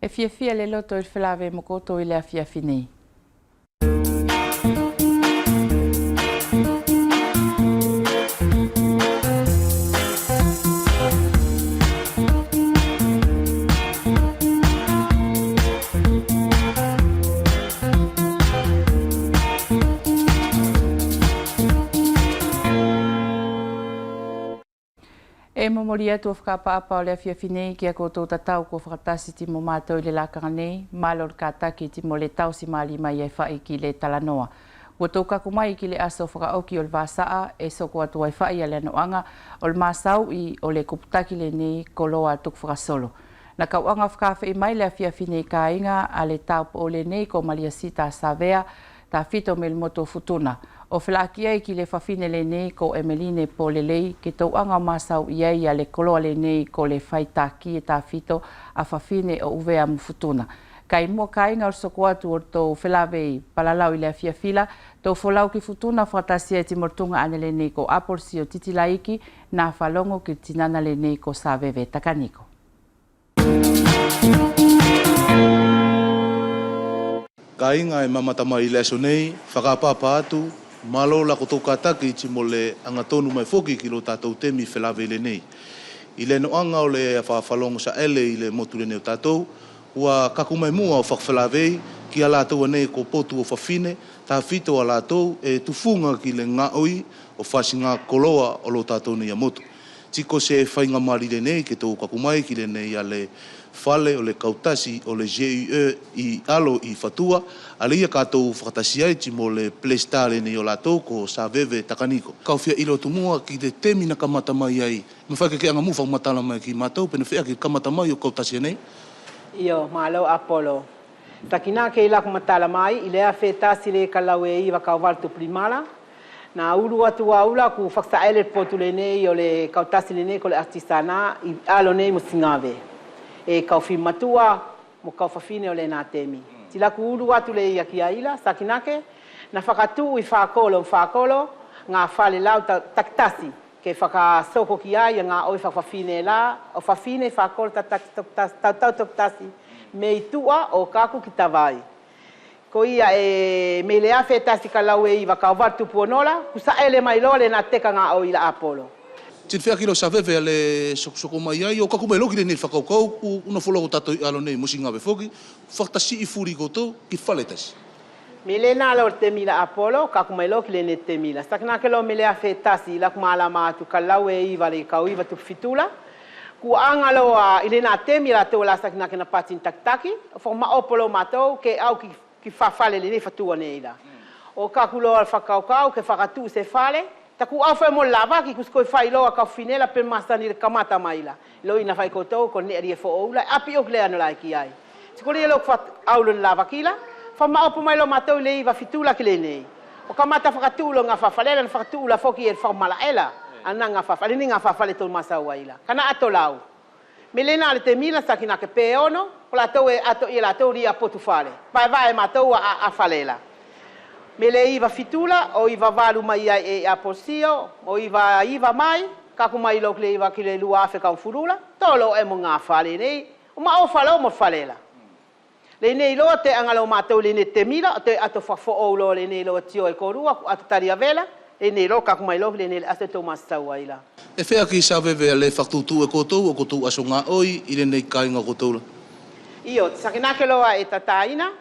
E fia le loto il felave mo koto i le fia fini. E mamoria tu whakapapa o le fia finei ki a koutou tatau ko whakatasi ti mo mātou i le lakanga nei, malo le kātaki ti mo le tau si mali mai e whai ki le talanoa. Ua tau kaku mai ki le aso whakaoki o le vāsaa e soko atu ai whai a le anoanga o le māsau i o le kuputaki le nei koloa tuk whakasolo. Na kauanga whakawhi i mai le fia finei ka inga a le tau po o le nei ko malia sita savea ta fito me le moto futuna. O whelaki ai ki le whawhine le nei ko Emeline po le lei ke tau anga masau iai a le koloa le nei ko le whaita ki e ta fito a whawhine o uvea mufutuna. Kai mua kainga o soko atu o tau whelawei palalau i le fia fila, tau wholau ki futuna whatasia e timortunga ane le nei ko apolsi o titilaiki na whalongo ki tinana le nei ko Savewe Takaniko. Kainga e mamatama i le aso nei, whakapapa atu, malo la koto kataki ti mo le angatonu mai foki ki lo tātou temi whelawe le nei. I le noanga o le whawhalongo sa ele i le motu le neo tātou, ua kaku mai mua o whawhelawei ki a lātou anei ko potu o whawhine, tā whito a lātou e tufunga ki le ngaoi o whasinga koloa o lo tātou nei a motu. Tiko se whainga mari le nei ke tō kaku mai ki le nei a le whale o le kautasi o le GUE i alo i whatua, a le ia kātou whakatasi ai ti mo le plestare nei o lātou ko Savewe Takaniko. Kau whia ilo tumua ki te temi na kamata mai ai. Me whaike ke anga muwha matala mai ki mātou, pena whia ki kamata mai o kautasi nei? Io, malo Apollo. Takina ke ila kumatala mai, ilea whetasi le kalau e iwa kauwartu primala. Na uru atu aula ku whaksaele potu le nei o le kautasi le nei ko le artisana i alo nei mo singawe. E kauwhi matua mo kauwhawhine o le nā temi. Tila ku uru atu le ia ki aila, sakinake, na whakatu i whakolo ngā whale lau taktasi ke whakasoko ki ai ngā oi whakawhine la, o whawhine whakolo tau taktasi me i tua o kaku ki tawai. Ko ia e me lea whetasi ka lau e iwa kauwatu puonola, kusa ele mai loa le nā teka ngā oi la Apollo. Tin whea ki lo Savewe ale soko mai ai, o kaku mai loki le nei whakaukau, una wholo o tato i alo nei musingawe foki, whaktasi i furi koto ki whaletasi. Me le nā lau te mila Apollo, kaku mai loki le ne te mila. Stakina ke lo me lea whetasi, la kumala mātu ka lau e iwa le kau iwa tu fitula, ku angalo i le nā te mila tau la stakina ke na patin taktaki, o ma opolo mātou ke au ki whawhale le nei whatua nei la. O kaku loa whakaukau ke whakatu se whale, taku au whai mo lava ki kuskoi whai loa kau whinela pe masani le kamata mai la. Lo ina whai koutou ko ne arie fo oula, api o klea no lai ki ai. Tiko lia lo au lo lava ki la, wha maopo mai lo mātou le iwa fitula ki le nei. O kamata whakatulo ngā whawhalela na whakatula foki e whaumalaela, ana ngā whawhale, ni ngā whawhale tol masau ai la. Kana ato lau. Me le nā le te mila sakina ke pe ono, ko la tau e ato i la tau ria potu whale. Pai vae mātou a whalela. Me le iwa fitula, o iwa walu mai ai e aposio, o iwa mai, kaku mai lok le iwa ki le lua afe kau furula, tolo e mo ngā whale nei, o ma o whalo mo whalela. Le nei loa te angalo mātou le ne te mila, o te ato whafo o lo le nei loa tio e korua, ato taria vela, le nei loa kaku mai lok le nei ase tau masau ai la. E whea ki Savewe le whaktutu e kotou, o kotou aso ngā oi, i le nei kainga kotou la? Io, sakinake loa e tataina,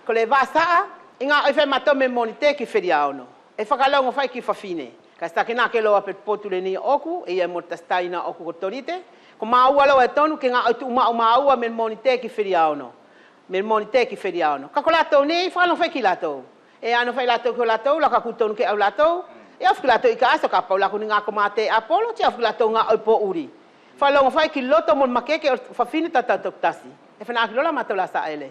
ko le vasaa, inga e whai mato me monite ki whiria ono. E whakalongo whai ki whawhine. Ka stakina ke loa pe potu le ni oku, e ia mortastaina oku kotorite. Ko maua loa e tonu ke ngā otu maua me monite ki whiria ono. Me monite ki whiria ono. Ka ko lato nei, whakalongo whai ki lato. E ano whai lato ki lato, la ka kutonu ke au lato. E awhi lato i ka aso ka paula kuni ngā komate Apollo, ti awhi lato ngā oipo uri. Whakalongo whai ki loto mon makeke o whawhine tatataktasi. E whanaki lola matola sa ele.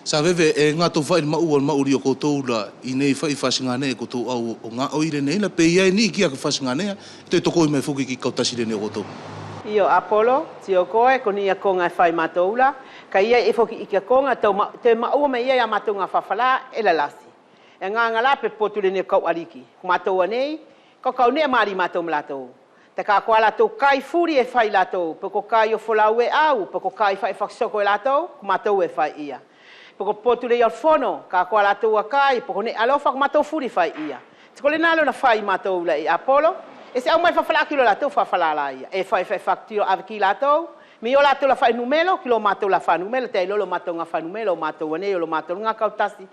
Savewe e ngā tō whai maua mauri o koutou la i nei whai whasinga nei koutou au o ngā oire nei la pe iai ni kia ka whasinga nei te toko i mai fuki ki kautasi le nei o koutou. Io Apollo, tio koe, koni ia konga e whai matoula, ka ia e foki i kia konga, te maua me ia matou ngā whawhala e la lasi. E ngā ngala pe potu le nei kau ariki. Ku matoua nei, kau nea maari matou mlatou. Te ka kwa lato kai furi e fai lato, peko kai o folau e au, peko kai fai whaksoko e lato, kumatou e fai ia. Peko potu le fono, ka kwa lato a kai, peko ne alofa kumatou furi fai ia. Tiko le nalo na fai matou la i Apollo, e se au mai whawhala kilo lato whawhala ia. E fai whaktiro aviki lato, mi o lato la fai numelo, kilo matou la fai numelo, te lolo matou nga fai numelo, matou wane, lo matou nga kautasi.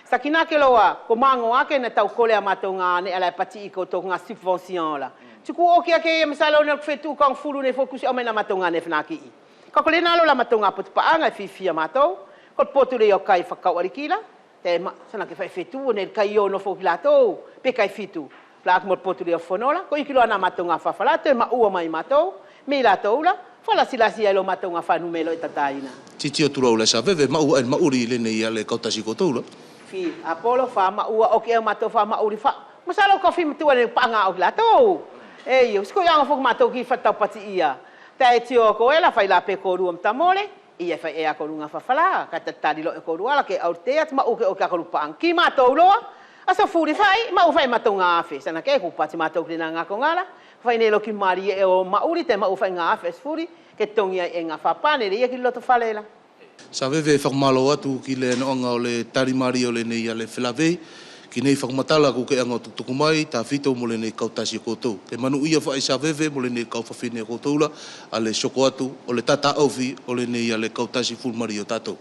Sakina ke loa, ko mango ake na tau kole a matou nga ne ala pati i koutou nga subvention la. Tuku oki ake e masalo na kwetu kang fulu ne fokusi o mena matou nga ne fnaki i. Kako le nalo la matou nga putupaanga e fifia matou, kot potu le o kai whakau arikila, te sana ke fai fetu ne kai o no foki latou, pe kai fitu. Plak mo potu le o fonola, ko ikilo ana matou nga whawhalato e maua mai matou, me latou la, whala silasi e lo matou nga whanumelo e tataina. Titi o turau le sa veve, mauri le nei ale kautasi koutou la. Fi Apollo fa maua o ke matou fa mauri fa. Masalo ka fi mtua ne panga o latou. Ei, sko yang fo matou ki fa tau pati ia. Tai tio ko ela fai la pe ko ruam tamole, ia fai e ko runga fa fala, ka tali lo ko ruala ke aurteat ma o ke o ka ko pang. Ki matou loa, asa furi fai, ma o fai matou nga afe, sana ke ko pati matou ki nga ko ngala. Fai ne lo ki mari e o mauri te ma o fai nga afe furi, ke tongia e nga fa pane le ki loto falela. Sa veve whakmalo atu ki le noanga o le tarimari o le nei ale whelawei, ki nei whakmatala ko ke anga tuku mai, ta whito mo le nei kautasi koutou. Ke manu ia whae sa veve mo le nei kauwhawhine koutoula, a le soko atu o le tata auwhi o le nei ale kautasi fulmari o tatou.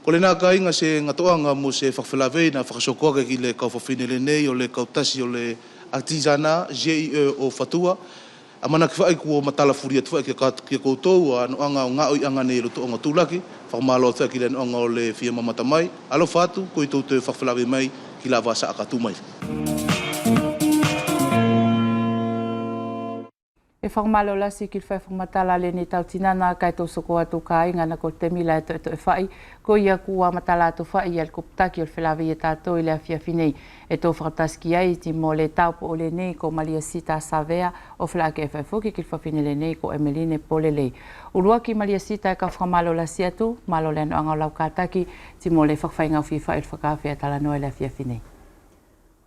Ko le nā kainga se ngatoanga mo se whakwhelawei na whakasokoake ki le kauwhawhine le nei o le kautasi o le artisana, GIE o Fatua, a mana ki whae kua matala furia tu whae ki koutou, a noanga o ngā oi anga nei roto o ngā tūlaki, whakamalo atu ki le noanga o le fia mamata mai, alo whātu, ko i tau te whakawhalawe mai, ki la wasa akatu mai. E whakamalo lasi ki whai whakamatala le ni tau tinana kai tau soko atu ka inga na ko te mila e to e whai, ko ia kua matala atu whai i al kuptaki o le whilawe e tātou i le awhia whinei. E tō whakataski ai ti mo le taupo o le nei ko Malia Sita Savea o whilake e whaifuki ki whawhine le nei ko Emeline Polelei. Urua ki Malia Sita e ka whakamalo lasi atu, malo le no anga lau kātaki ti mo le whakawhainga o whiwha i whakawhia tala noa le awhia whinei.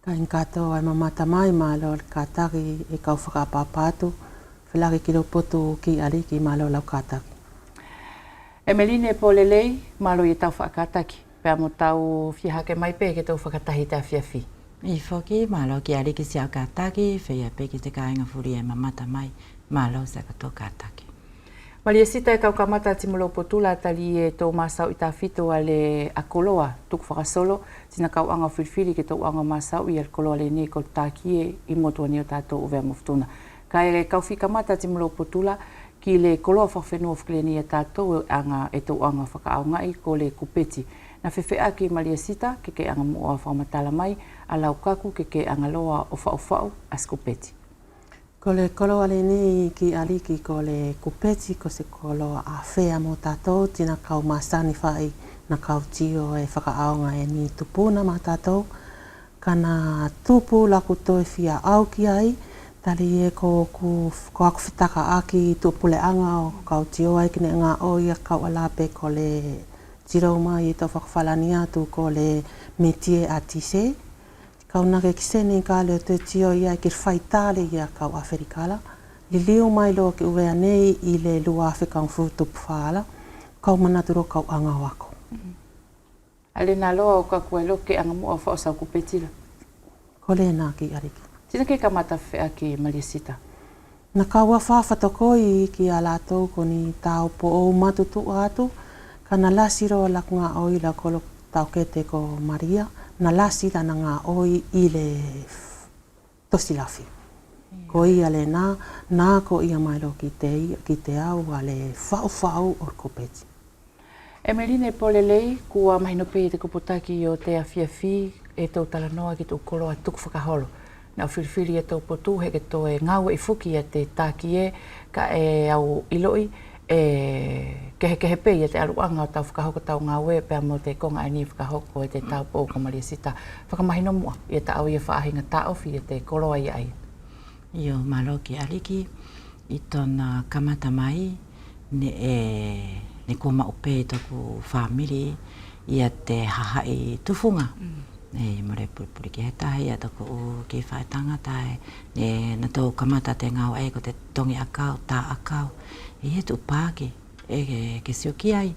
Ka inkato ai mamata mai malo le kātaki e kau whakapapatu, whilake ki lo poto ki ari ki malo lau kātaki. Emeline Polelei, malo i tau whakataki. Pea mo tau whihake mai pe ke tau whakatahi te awhiawhi. I whoki, malo ki ari ki siau kātaki, whia pe ki te kāinga furi e mamata mai, malo sa kato kātaki. Malia Sita e kau kamata ti molo potula tali e tō masau i tā whito a le akoloa, tuku whakasolo, tina kau anga whirwhiri ke tō anga masau i akoloa le nei ko tākie i motua ni o tātou uvea moftuna. Ka e kau whikamata ti molo potula, ki le koloa whawhenua whakileni e tātou anga e tō anga whakaaungai ko le kupeti. Na whewhea ki Malia Sita, ke anga mua whaumatala mai, a lau kaku ke anga loa o whau as kupeti. Ko le koloa le ni ki aliki ko le kupeti, ko se koloa a whea mo tātou, tina kau masani whai na kau tio e whakaaunga e ni tupuna ma tātou. Kana tupu la kuto e whia au ki ai, tali e ko aku whitaka aki tupule anga o kau tio ai kine ngā oi a kau alape ko le tiro mai i tau whakawhalani atu ko le metie a tise. Kau nake ki sene ka leo te tio ia ki whai tāle ia kau Afrikala. Li liu mai lo ki uvea nei i le lua Afrikan futupu whaala. Kau manaturo kau anga wako. Ale nā loa o kaku e loke anga mua whaosau kupetila. Ko le nā ki ariki. Tina ke kamata whea ki Malia Sita? Na kaua whawhatokoi ki a lātou ko ni tāu po o matutu atu. Kana lasi roa la ngā oi la kolo tau kete ko Maria. Na lasi la ngā oi i le tosilafi. Ko ia le nā ko ia mailo ki te au a le whau or kopeti. Emeline Polelei, kua mahinope i te kuputaki o te awhiawhi e tau talanoa ki tau koloa tuku whakaholo. Nā whirwhiri e tau potu he ke tau e ngāua i fuki e te tākie ka e au iloi kehe pei e te aruanga o tau whakahoko tau ngāue pēr mo te konga e ni whakahoko e te tau po ko Malia Sita. Whakamahino mua i e ta au i e whaahinga tāofi e te koloa i ai. Io malo ki aliki i tona kamata mai ne ko maupe toku family ia te hahai tufunga. Nei mare puri ki he tahi ata ko ki whae tangatai. Ne na tō kamata te ngau e ko te tongi akau, tā akau. I he tu pāki, ke sio ki ai.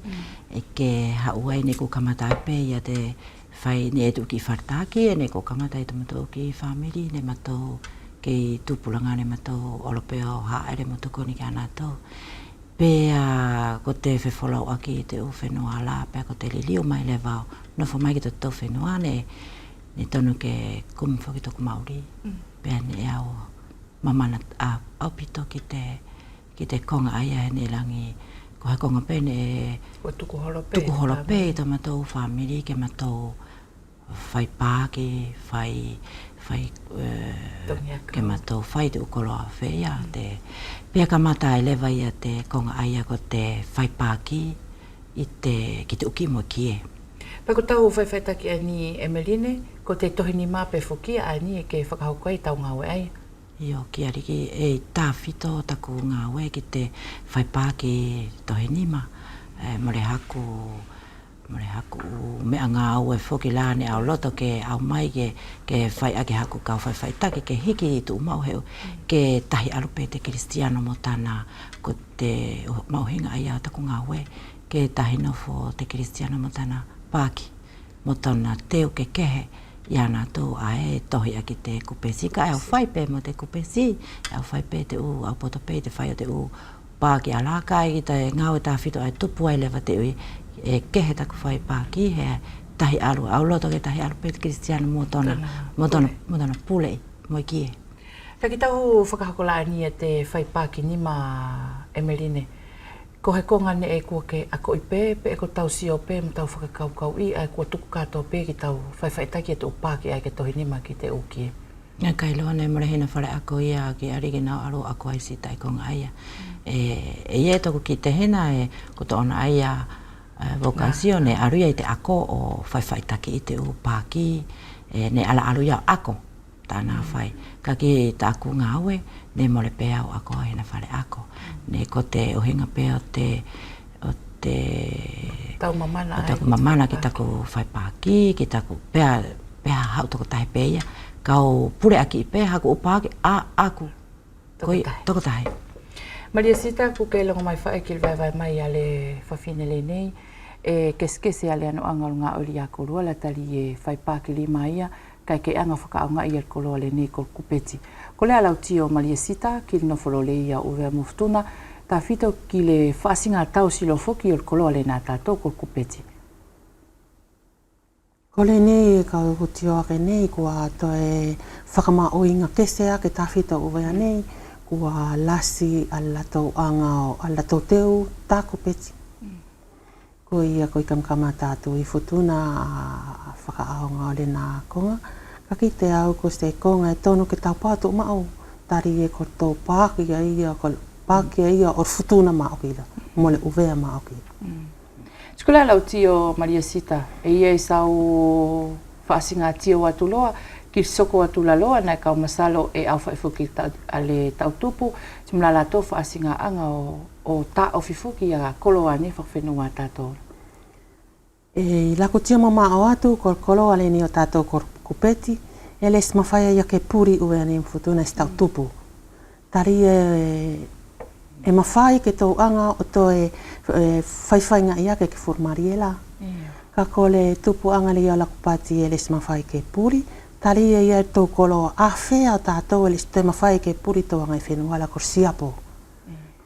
E ke hauai ne ko kamata pe ia te whai ne tu ki whartaki e ne ko kamata i tamato ki whamiri ne mato ki tupulanga ne mato olopeo haere mo tuko ni ki ana tō. Pea ko te whewholau aki te uwhenua la, pea ko te liliu mai le vau. No fo mai ki te tō whenua ne tonu ke kumwhaki tōku Māori. Pea ne au mamana au pito ki te konga aia ne langi. Ko he konga pe ne tuku holope i tō matou whamiri ke matou whai pāki, whai ke matou whai te ukoloa whea. Pea ka mata e lewa ia te konga aia ko te whai pāki ki te uki mo kie. Pea ko tau whaiwhaitaki ani Emeline, ko te tohi ni mā pe whukia ani e ke whakahaukai tau ngāwe ai. Io, ki ariki e tāwhito taku ngāwe ki te whai pāki tohi ni mā. More haku mea ngā au e whoki lāne au loto ke au mai ke whai ake haku kau whaiwhaitaki ke hiki i tu umauheu ke tahi alupe te Kristiano mo tāna ko te mauhinga ai au taku ngāwe ke tahi nofo te Kristiano mo tāna pāki mo tona teo ke kehe ia nā tō ae tohi aki te kupesi ka au whaipe mo te kupesi au whaipe te au potope te whai o te pāki alaka i te ngau e tāwhito ai tupu ai lewa te ui e kehe taku whai pāki he tahi alu au loto ke tahi alu pe te Kristiano mo tona pulei mo i kie. Pea ki tau whakahakola ani e te whai pāki ni mā Emeline. Ko he konga ne e kua ke ako i pē, pe e ko tau sio pē, mo tau whakakaukau i, ai kua tuku kātou pē ki tau whaiwhaitaki e te upāki ai ke tohi nima ki te ukie. Nga kai loa ne mara hina whare ako ia ki ariki nao aro ako ai si tai konga aia. E ia toku ki te hina e ko to ona aia vocación e aruia i te ako o whaiwhaitaki i te upāki ne ala aruia ako tāna whai. Ka ki ta aku ngāwe, ne mole pēa o ako hina whare ako. Ne ko te ohinga pēa o te tau mamana ai. Taku mamana ki taku whai pāki, ki taku pēa hau toko tahi pēia. Kau pure aki i pēa haku upāki, aku. Toko tahi. Maria Sita, ku ke longo mai whae ki vai mai a le whawhine le nei. E keskese ale anu angaru ngā ori a korua la tali e whai pāki li mai ia. Kai ke anga whakaunga i koloa le nei kol kupeti. Ko le alau tio Maria Sita, ki no wholo le ia uwea muftuna, ta whito ki le whaasinga tau silo foki i koloa le nā tātou kol kupeti. Ko le nei ka utio ake nei kua to e whakama oinga kesea ke ta whito uwea nei kua lasi alatou angao, alatou teu tā kupeti. Ko ia ko i kamkama tātou i futuna whakaaonga o le nā konga. Ka ki te au ko se konga e tono ke tau pātu mao. Tari e ko tō pāki a ia, ko pāki a ia o futuna mao kila. Mo le uvea mao kila. Skula lau tio Maria Sita, e ia i sau whaasinga tio atu loa, ki soko atu la loa, nai kau masalo e au whaifuki ale tau tupu, timlala tō whaasinga anga o tā ofifuki a koloa ni whawhenua tātou. E lako tia mama o atu, kor koloa le ni o tātou kor kupeti, e les mawhaia ia ke puri ue ane mfutuna i tau tupu. Tari e mawhai ke tau anga o to e whaiwhainga ia ke formariela. Ka kole tupu anga li o lako pati e les mawhai ke puri, tari e ia tau koloa a whea o tātou e les te mawhai ke puri tau anga i whenua la kor siapo.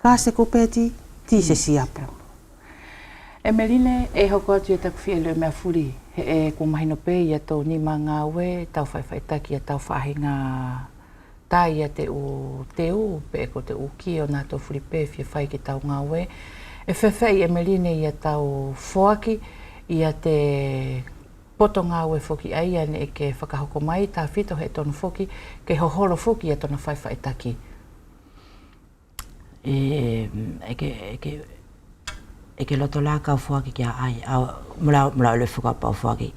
Ka se kupeti, ti se siapo. Emeline, e hoko atu e taku whia leo mea furi, he e ko mahino pe ia tau ni ma ngā we, tau whaiwhaitaki a tau whahinga tai a te u pe e ko te uki o nā tau furi pe whia whai ki tau ngā we. E whewhai Emeline ia tau whoaki, ia te poto ngā we whoki aia ne e ke whakahoko mai, tā whito he tonu whoki, ke hohoro whoki a tona whaiwhaitaki. E ke loto la kau whuaki kia ai, mula ule whukapa o whuaki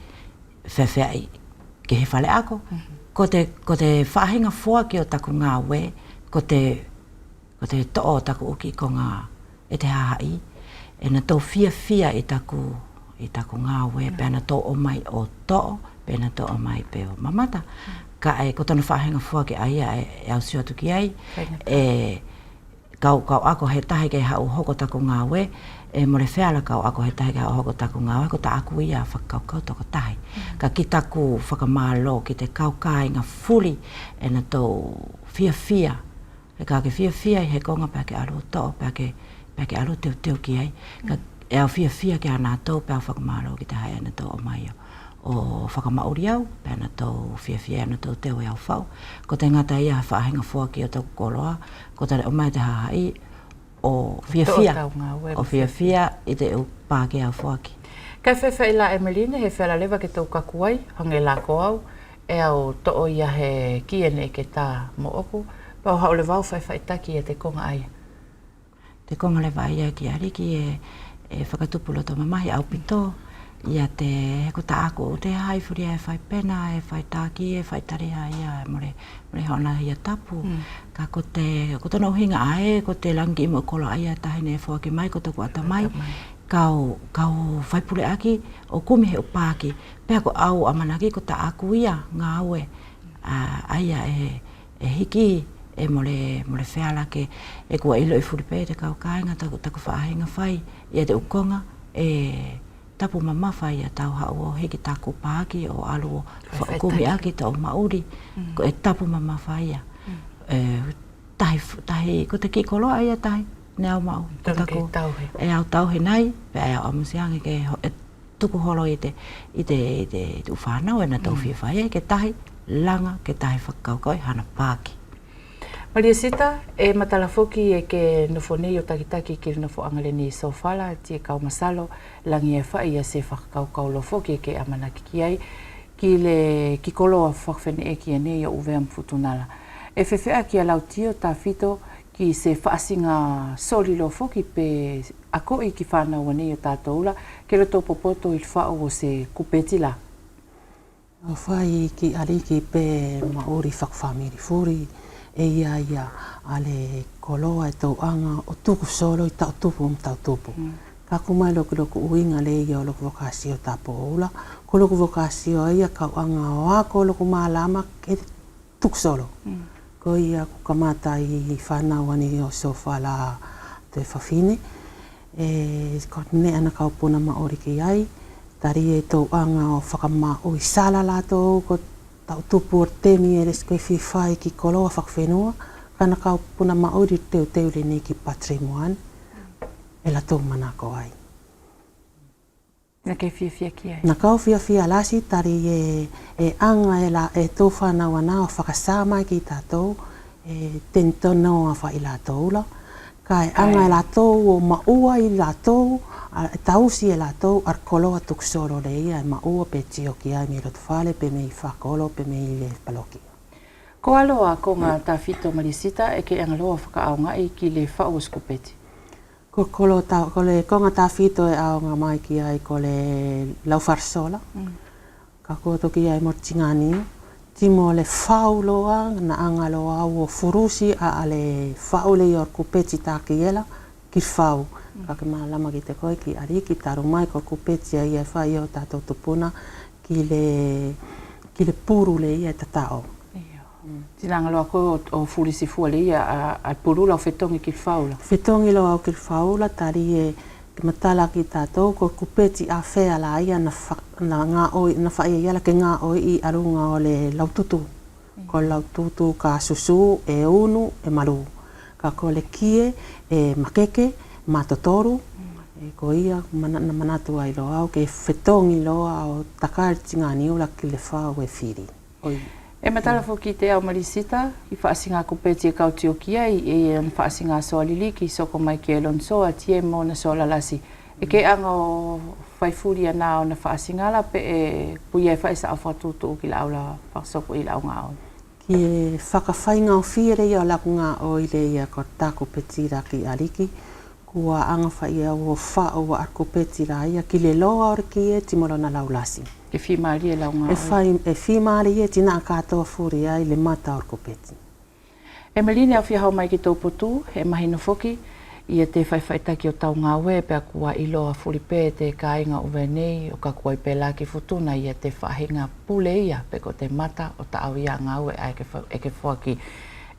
whewhai ke he whale ako. Ko te whahinga whuaki o taku ngā we, ko te to'o o taku uki ko ngā e te hahai, e na tō fia i taku ngā we, pe ana tō o mai o to'o, pena to o mai pe o mamata ka e ko tonu whahenga fua ke aia e au sio tuki ai kau ako he tahi ke hau hoko taku ngā we e more wheala kau ako he tahi ke hau hoko taku ngā we ko ta aku ia whakakau toko tahi ka ki taku whakamālo ki te kau kai ngā fuli e na tau fia e ka ke fia he konga pa ke alu to pa ke alu teu ki ai ka e au fia ke ana tau pa whakamālo ki te hai ana tau o mai o whakamauri au, pēna tau fia ana tau teo e au whau. Ko te ngata ia whahenga fua ki o tau koloa, ko te o mai te hahai o fia i te upā ki au whua ki. Kai whewha i la Emeline, he whela lewa ke tau kakuai, hange la ko au, e au to'o ia he kiene ke tā mo oku, pau hau le wau whai taki e te konga ai. Te konga le wai ia ki ariki e whakatupulo tō mamahi au pito, ia te ko ta ako te hai furi e whai pena, e whai tāki, e whai tariha ia, more hona ia tapu. Ka ko tono hinga ae, ko te langi imo kolo aia tahine e whaki mai, ko toku ata mai, kau whai pule aki, o kumi he upaki, pēa ko au amanaki, ko ta aku ia, ngā aue, aia e hiki, e more wheala ke, e kua ilo i furi pē, te kau kāinga, taku whaahinga whai, ia te ukonga, tapu mama whai a tau hau o heki tāku pāki o alu o whaakumi aki tau mauri, ko e tapu mama whai a. Tahi, ko te kikolo ai a tahi, ne au mau. E au tauhe nei, pe e au amusiangi ke tuku holo i te uwhanau e na tau whia whai e ke tahi langa, ke tahi whakaukoi hana pāki. Maria Sita, e matala foki e ke nofone o takitaki ki nofo angaleni i sofala, ti e kau masalo, langi e whai a se whakakau lo foki e ke amanaki ki ai, ki le kikolo a whakwhene e ki ane i o uvea mfutunala. E whewhea ki a lautio ta fito ki se whaasinga soli lo foki pe ako i ki whanau ane o tātou ula, ke roto popoto i whao o se kupeti la. O whai ki ariki pe maori whakawhamiri furi, e ia ale koloa e tau anga o tuku solo i tau tupu tau tupu. Ka kumai loku uinga le ia o loku vokasio tapo oula. Ko loku vokasio ia kau anga o ako loku maalama ke tuku solo. Ko ia ku kamata i whanau ani o sofa la te whawhine. Ko ne ana kau puna maori ki ai. Tari e tau anga o whakama o i sala lato ko tau tupu o temi e reskoe whiwhai ki koloa whakawhenua, kana kau puna maori teu le ni ki patrimoine, e la tau manako ai. Na kei whiawhia ki ai? Na kau whiawhia lasi, tari e anga e tau whanau ana o whakasāmai ki tātou, ten tono a wha i lātou la. Ka e anga e lātou o maua i lātou, tausi e lātou ar koloa tuksoro le ia e maua pe tio ki ai mi rotu whale pe mei whakolo pe mei le paloki. Ko aloa ko ngā tāwhito Marisita e ke angaloa whakaaunga i ki le whao skupeti? Ko le konga tāwhito e aunga mai ki ai ko le laufarsola. Ka koto ki ai mortingani. Timo le whao loa na angaloa o furusi a le whao le or kupeti tāki ela ki whao. Ka ke lama ki te koe ki ariki taru mai ko kupeti ai e whai o tātou tupuna ki le puru le ia tatao. Tina ngaloa koe o furisi fua le ia a puru lau whetongi ki whao la? Whetongi lau au ki whao la tari e ke matala ki tātou ko kupeti a whea la ia na whai ia la ke ngā oi i arunga o le laututu. Ko laututu ka susu e unu e maru. Ka ko le kie e makeke, matotoru, ko ia manatu ai loa au ke whetongi loa o takariti ngā niula ki le whao e whiri. E matala foki te au Marisita, i whaasinga kupeti e kautio ki ai, e whaasinga soalili ki soko mai ki Elonsoa, tie mo na sola lasi. E ke anga o whaifuri ana o na whaasinga la, pe e puia e whaisa au whatutu ki la aula whasoko i la au ngā o. Ki e whakawhainga o whire i o laku ngā o i le ia ko tā kupeti raki ariki, kua anga whai au o whao wa ar kupeti ra ia, ki le loa o riki e timoro na laulasi. E whimaari e lau ngā oi? E whimaari e tina katoa furi ai le mata o kupeti. E Melini au whiahau mai ki tō potu, e mahino foki, ia te whaiwhaitaki o tau ngā we pia kua ilo a Furipe te kāinga uwe nei o ka kua i pēlā ki futuna ia te whahinga pule ia pe ko te mata o ta au ia ngā we ai ke whaki.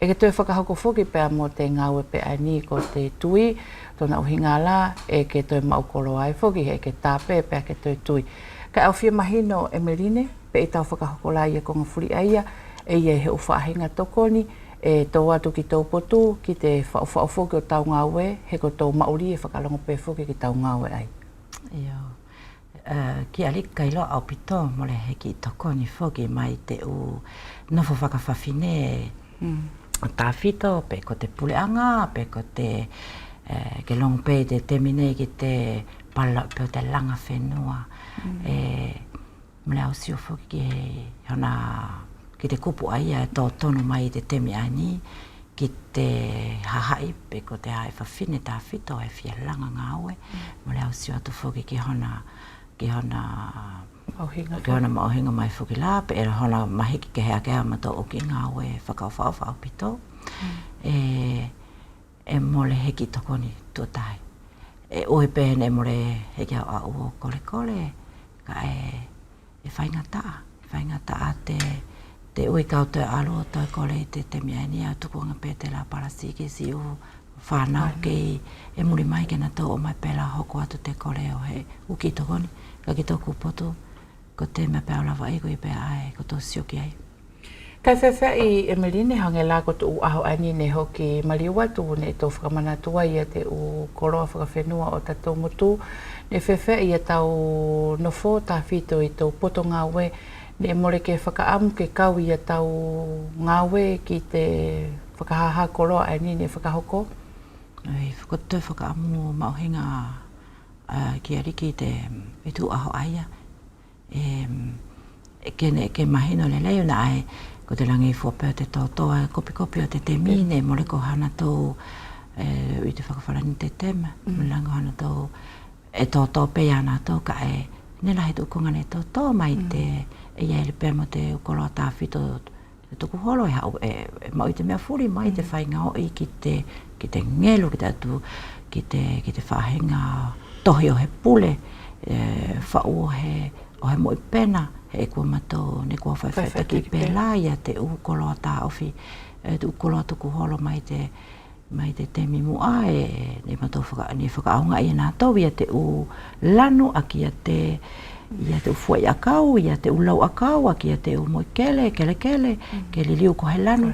E ke tue whakahoko whoki pia mo te ngā we pe ai ni ko te tui tona uhinga la e ke tue maukoro ai whoki he ke tāpe pia ke tue tui. Ka au whia mahino Emeline pe i tau whakahoko la ia konga furi aia e ia he uwhahinga tokoni e tō atu ki tō potu ki te whaofoki o tau ngā we he ko tō mauri e whakalongo pē whoki ki tau ngā we ai. Ia. Ki alika ilo au pito mole he ki tokoni whoki mai te u nofo whakawhawhine tā whito pe ko te puleanga pe ko te ke long pē te temine ki te pala pe o te langa whenua. Mole au sio whoki ki he hana ki te kupu aia e tō tonu mai te temi ani, ki te hahai pe ko te hae whawhine tā whito e whia langa ngā oe. Mole au sio atu whoki ki hona mauhinga mai whoki la, pe e hona mahiki ke hea kea mato o ki ngā oe whakau pito. E mole heki tokoni tuatai. E oe pēne e mole heki au o kole, ka e whaingataa te ui kau te alo toi kole te miani au tukunga pē te la parasiki si u whanau ki e muri mai kena tō o mai pēla hoko atu te kole o he uki tokoni ka ki tōku potu ko te me pēo lawa iku i pē ai ko tō sioki ai. Kai whewhea i Emeline hange la ko tu aho ani ne hoki maliwa tu ne tō whakamanatua ia te u koroa whakawhenua o tatou motu ne whewhea ia tau nofo tā whito i tō poto ngā we ne more ke whakaamu ke kau ia tau ngā we ki te whakahaha koroa ani ne whakahoko? Whakatau whakaamu mauhinga ki ariki te tu aho aia. Ke mahino le leo na ai ko te rangi fuapea te tautoa kopi o te temine more ko hana tau i te whakawharani te tema. Mulango hana tau e tautoa pea ana tau ka e nelahi tu konga ne tautoa mai te e ia ele pēr mo te ukoloa tā whito te tuku holo e hau e mau i te mea furi mai te whainga o i ki te ngelu ki te atu ki te whahenga tohi o he pule whau o he moi pena he kua mato ne kua whaiwhaitaki pēlā ia te ukoloa tā ofi te ukoloa tuku holo mai te temi mua ne mato whakaunga i nā tau ia te u lanu aki ia te ufuai akau, ia te ulau akau, aki ia te umoi kele, ke liliu ko he lanu.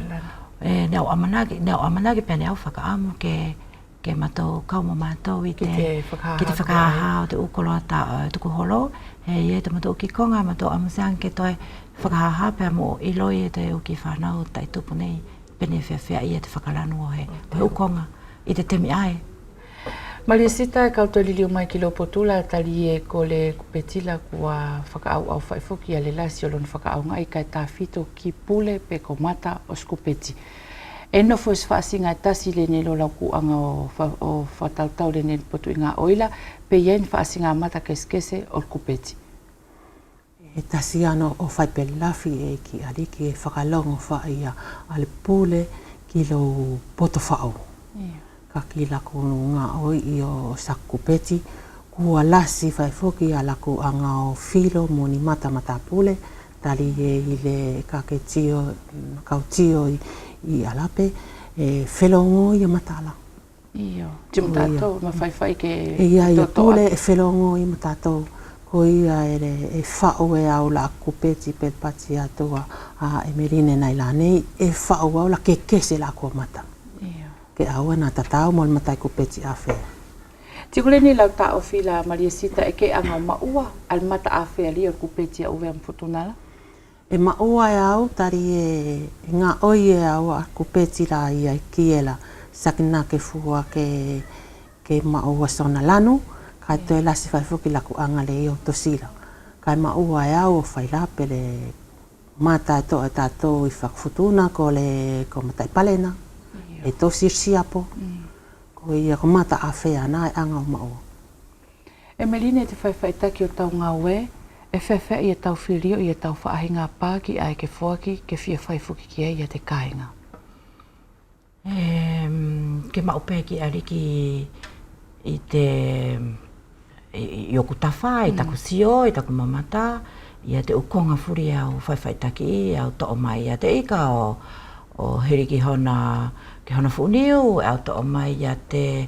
Nau amanagi pēne au whakaamu ke matou kauma mātou i te whakahaha o te ukoloa tā tuku holo. Ia te matou ki konga, matou amusang ke toi whakahaha pēr mo iloi e te uki whanau tai tupu nei pēne whea ia te whakalanu o he ukonga i te temi ai. Mariasita e kautua liliu mai ki Lopotula tali e ko le kupetila kua whakaau au whaifoki a le lasi o lona whakaau ngai kai tā whito ki pule pe ko mata o skupeti. E nofo is whaasinga e tasi le ne lola kuanga o whatautau le ne potu i ngā oila pe ien whaasinga mata keskese o kupeti. E tasi ano o whaipe lafi e ki ariki e whakalongo whaia a le pule ki lo poto whao. Ka ki lako ngā oi i o sakupeti, kua lasi whaifoki a lako a ngā o whilo moni mata pule, tali e i le kautio i alape, e whelongo i a matala. Iyo, timu tātou, ma whaiwhai ke ia i a pule e whelongo i a tātou, ko ia e whao e au la kupeti pe pati atua a Emeline nei la nei, e whao au la ke kese la kua mata. Ke aua nā tatau mo le matai kupeti a whea. Tikule ni lau tā ofi la Mariasita e ke anga maua al mata a whea li o kupeti a uwe amputunala? E maua e au tari e ngā oi e au a kupeti la i a kiela sakina ke fua ke maua sona lanu kai toi lasi whaifuki laku anga le i o tosila. Kai maua e au o whailape le mata e toa tātou i whakfutuna ko matai palena. E tō sirsiapo, ko ia ko mata a whea nā e anga o maua. Emeline te whaiwhaitaki o tau ngā ue, e whewhea i a tau whirio i a tau whaahinga pāki ai ke whuaki ke whia whaifuki ki ia te kāinga. ke maupe ki aliki i te i oku tawha, i taku sio, i taku mamata, ia te ukonga furi au whaiwhaitaki au to'o mai ia te ika o hiri ki hona whuniu, au to'o mai ia te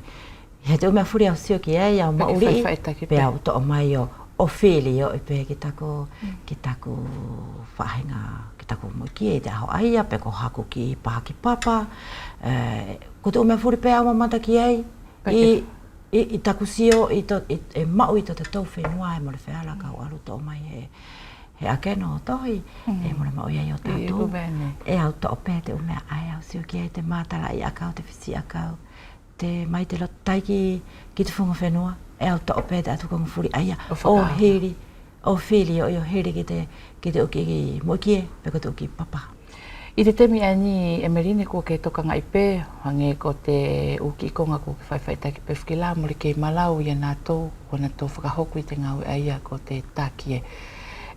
umea furi au sio ki ei, au mauri, pe au to'o mai o whili o i pe ki taku whahinga, ki taku moiki e te aho aia, pe ko haku ki paha ki papa, ko te umea furi pe au mamata ki ei, i taku sio, e mau i te tau whenua e mole wheala kau aru to'o mai he akeno o tohi, e mole mau ia i o tātou. E au to'o pē te umea ai au sio ki ei te mātala i akau, te whisi akau, te mai te loto taiki ki te whunga whenua, e au to'o pē te atukonga furi aia, o hiri, o whili o hiri ki te uki moikie, pe ko te uki papa. I te temi ani Emeline ko ke tokanga i pē, hange ko te uki konga ko ke whaiwhaitaki pe whikila, mori ke malau i ana tō, wana tō whakahoku i te ngau aia ko te tākie.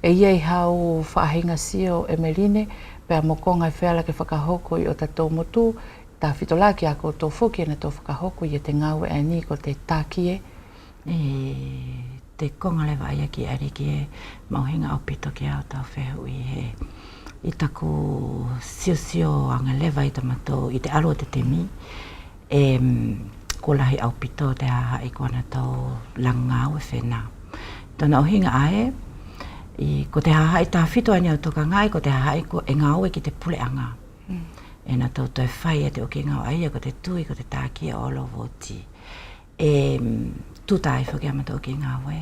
E iei hau whaahinga sio Emeline, pēr mokonga i wheala ke whakahoku i o tatou motu, tā whitolaki a ko tō whuki ana tō whakahoku i te ngau ani ko te tākie. Te konga lewa aia ki ariki e mauhinga au pito ki au tau whehu i taku sio anga lewa i tamatou i te alo te temi ko lahi au pito te haha i kona tau langau e whena. Tona o hinga ae, ko te haha i tā whito ani au toka ngai, ko te haha i ko e ngau e ki te pule anga. E na tau toi whai e te oki ngau aia, ko te tui, ko te tākia o lo voti. Tutai whaki ama tau ki ngau e.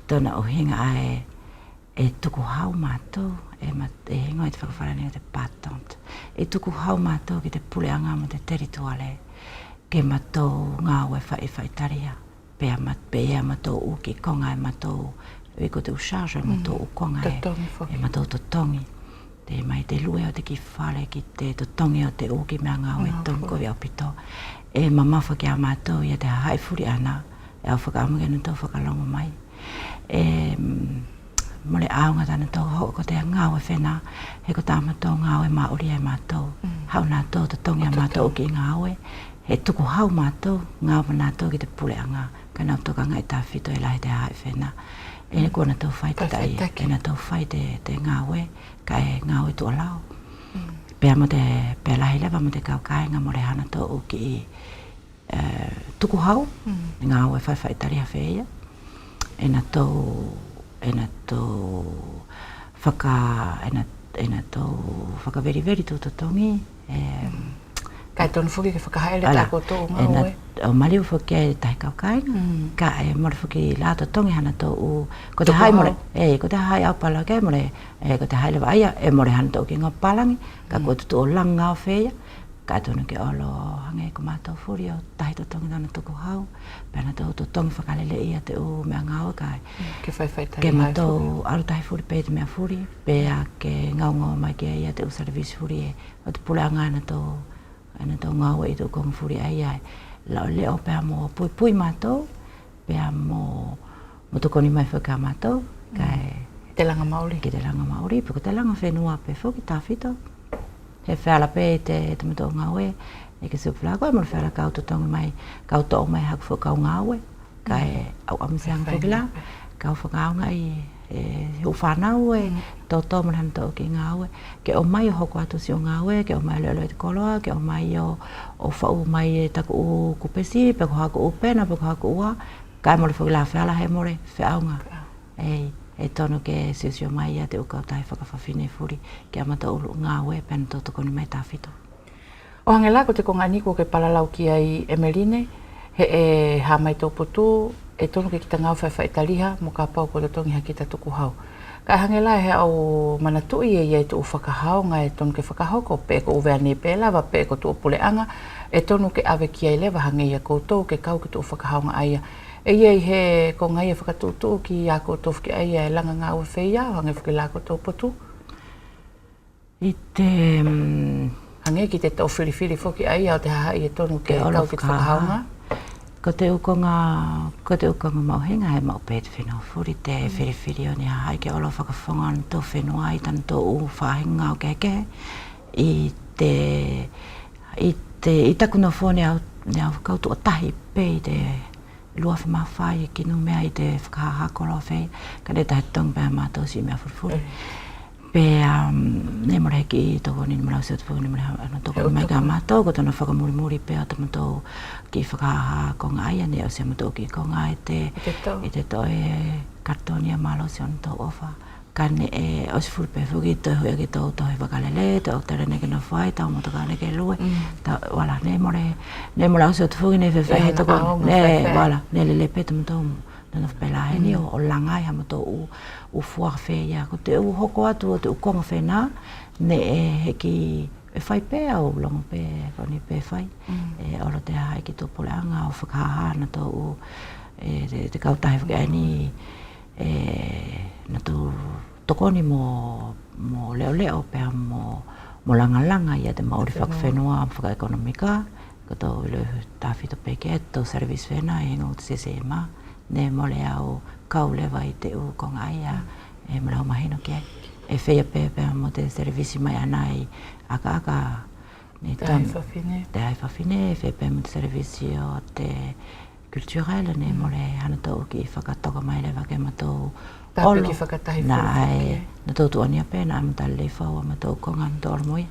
Tona o hinga ae, e tuku hau mātou, e hingo i te whakawharani o te pātont. E tuku hau mātou ki te pule anga mo te terituale, ke mātou ngāu e whaitaria, pe ea mātou uki konga e mātou, e ko te usharja mātou ukonga e mātou totongi. Te mai te lue o te ki whare ki te totongi o te uki mea ngāu e tonkovi au pito. E mamafa ki a mātou i a te haifuri ana, e au whakaamugena tau whakalongo mai. Mole aunga tana tau ho ko te ngau e whena, he ko tā mātou ngau e mauri e mātou. Hau nā tau te tongi a mātou ki ngau e, he tuku hau mātou, ngau pa nā tau ki te pule anga, ka nau toka ngai tā whito e lahi te hae whena. E ne kua nā tau whai te tai, e nā tau whai te ngau e, ka e ngau e tua lau. Pea mo te lahi lewa mo te kau kāinga mo le hana tau ki tuku hau, ngau e whai tari a wheia, e nā tau whakaveri tō tongi. Kai tonu whuki ke whakahaere tāko tō ngau e? O maliu whuki e tahi kau kāinga. Ka e mori whuki lāto tongi hana tō u. Ko te hai more, ko te hai au pala ke more, ko te hai lewa aia, e more hana tō ki ngā palangi. Ka kua tutu o langa o wheia. Ka tonu ke olo hange ko mātou furi o tahi tō tongi tana tuku hau. Pēna tō tongi whakalele ia te u mea ngau kai. Ke whaiwhaitai ke mātou aru tahi furi pē te mea furi. Pēa ke ngau mai ke ia te usarivisi furi e. O te pule anga ana tō ngau e i tō konga furi ai ai. Lau leo pēa mo pui mātou. Pēa mo tukoni mai whaka mātou. Te langa Māori. Ki te langa Māori. Pēko te langa whenua pē whoki tā whito. He wheala pē te matou ngau e. E ke siupulako e mora wheala kau tutongi mai. Kau tō mai haku whakau ngau e. Ka e au amiseanga whakila. Kau whakaunga i hu whanau e. Tō mora hana tō ki ngau e. Ke o mai o hoko atu si o ngau e. Ke o mai leo te koloa. Ke o mai o whau mai e taku u kupesi. Peko haku u pena, peko haku ua. Ka e mora whakila wheala he more wheaunga. E tono ke sisio mai ia te ukau tai whakawhawhine furi ki amata ulu ngau e pēna tō tokoni mai tā whito. O hange lako te konga niko ke palalau ki ai Emeline, he e ha mai tō potu, e tono ke kita ngau whaiwhai taliha, mo ka pau ko te tongi ha kita tuku hau. Ka hange la he au manatui e iei tō whakahau, nga e tono ke whakahoko, pē ko uwea ni pē lava, pē ko tō pule anga, e tono ke awe ki ai lewa hange ia koutou, ke kau ki tō whakahau nga aia. E iei he ko ngai e whakatūtū ki a koutou whaki aia e langa ngā ue whea, hange whaki la koutou potu? I te... Hange ki te tau whiriwhiri whaki aia o te haha i e tonu ke kau ki te whakahaunga? Ko te ukonga mauhinga he mau pēt whenua furi te whiriwhiri o ni haha i ke olo whakawhonga an tō whenua i tana tō u whahinga o kekehe. I taku no whone au ne au kau tu tahi pe te lua fa mawhai ki no mea I te whakaha kolo whai ka re tahi tong pēr mātou si mea furfuri. Pe ne mora ki I toko ni mora usau tupu ni mora ano toko mai ka mātou ko tona whakamuri pe o te mātou ki whakaha ko ngai ne o se mātou ki ko ngai I te to e kartonia malo se on tau ofa. Kane e o se furpe fuki to hui ki tau to he wakalele to o tere neke na whai tau moto ka neke lue ta wala ne mora usau tupu ne whewhe he toko ne wala ne lele pe tamatou na pela ni o langai ha moto u fuar fe ya ko te u hoko atu o te u konga fe na ne he ki e fai pe au long pe ko ni pe fai e oro te hai ki to polanga o whakaha na to u te kautai ni na to tokoni mo leo pe mo langa ia te maori whakawhenua whakaekonomika ko to ilo tawhito peke to service whena e ngau te sesema ne mole au kaulewa I te u konga aia e mrau mahino ki ai. E whea pepe mo te servisi mai anai aka te hai whawhine e whea pepe mo te servisi o te culturel ne mole hana tau ki whakatoka mai lewa ke matou Tāpi ki whakatahi na tau tuania pe na amatale le whau a matou konga matou ormoia.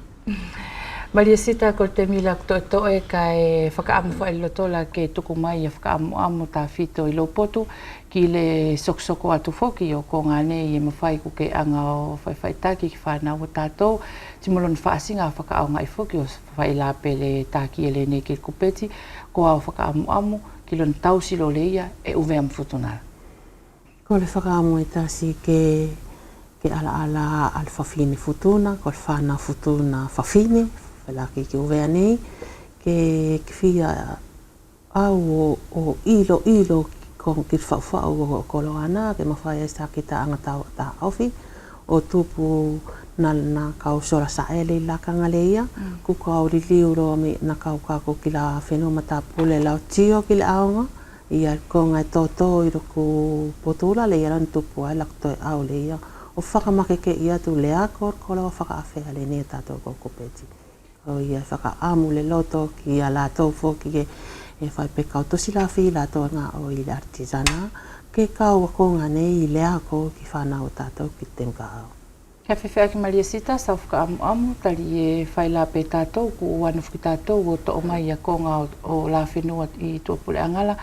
Maria Sita ko te mila to e kai whakaamu whai lotola ke tuku mai e whakaamu tā whito I Lopoto ki le soksoko atu whoki o ko ngane I mawhai ku ke anga o whaiwhaitaki ki whanau o tātou timolon whaasinga whakaau ngai whoki o whai la pele tāki ele ne ke kupeti ko au whakaamu ki lon tausilo leia e uwe am futunara. Ko le whakaamu e tasi ke ala al whawhine futuna, ko le whanau futuna whawhine Pelaki ki uvea nei, ke whia au o ilo ki whawhau o kolo ana, ke mawhai e sa ki ta anga ta awhi, o tupu na kau sora sa ele la kanga leia, ku kau li liuro na kau kako ki la whenua mata pule lau tio ki la aonga, ia ko ngai toto I roku potula le ia ran tupu ai lakto e au leia, o whakamake ke ia tu lea kolo whakaawhea le ne tato ko kopeti. O ia whakaamu le loto ki a lātou whoki e whai pe kau tosi la whi lātou ngā o I artisana ke kau a konga nei I lea ko ki whanau tātou ki te ngāo. Kia whiwhea ki Maria Sita, sa whakaamu tari e whai la pe tātou ku wanuwhi tātou o to o mai a konga o la whenua I tuapule angala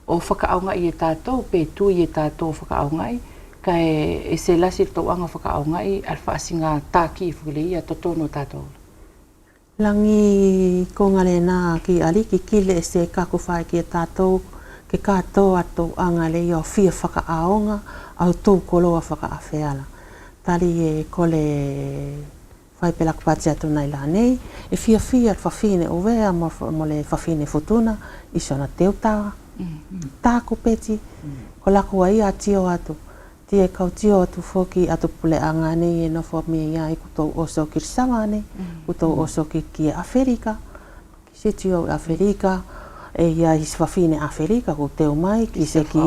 o whakaaunga I e tātou pe tui e tātou whakaaunga I ka e se lasi tau anga whakaaunga I alwha asinga tāki I whukile I a totono tātou. Langi ko ngale na ki aliki kile se kaku whai ki tātou ke kātou atou angale I o whia whakaaonga au tau koloa whakaawheala. Tali e kole whai pelak pati atu nei la nei, e whia whawhine o wea mo le whawhine futuna, iso na teo tāko peti, ko lako ai a tio atu. Tie kau tio atu whoki atu pule anga nei e nofo me ia I kutou oso ki Sawa nei, kutou oso ki Afrika, ki se tio Afrika, e ia I swafine Afrika ku teo mai, ki se ki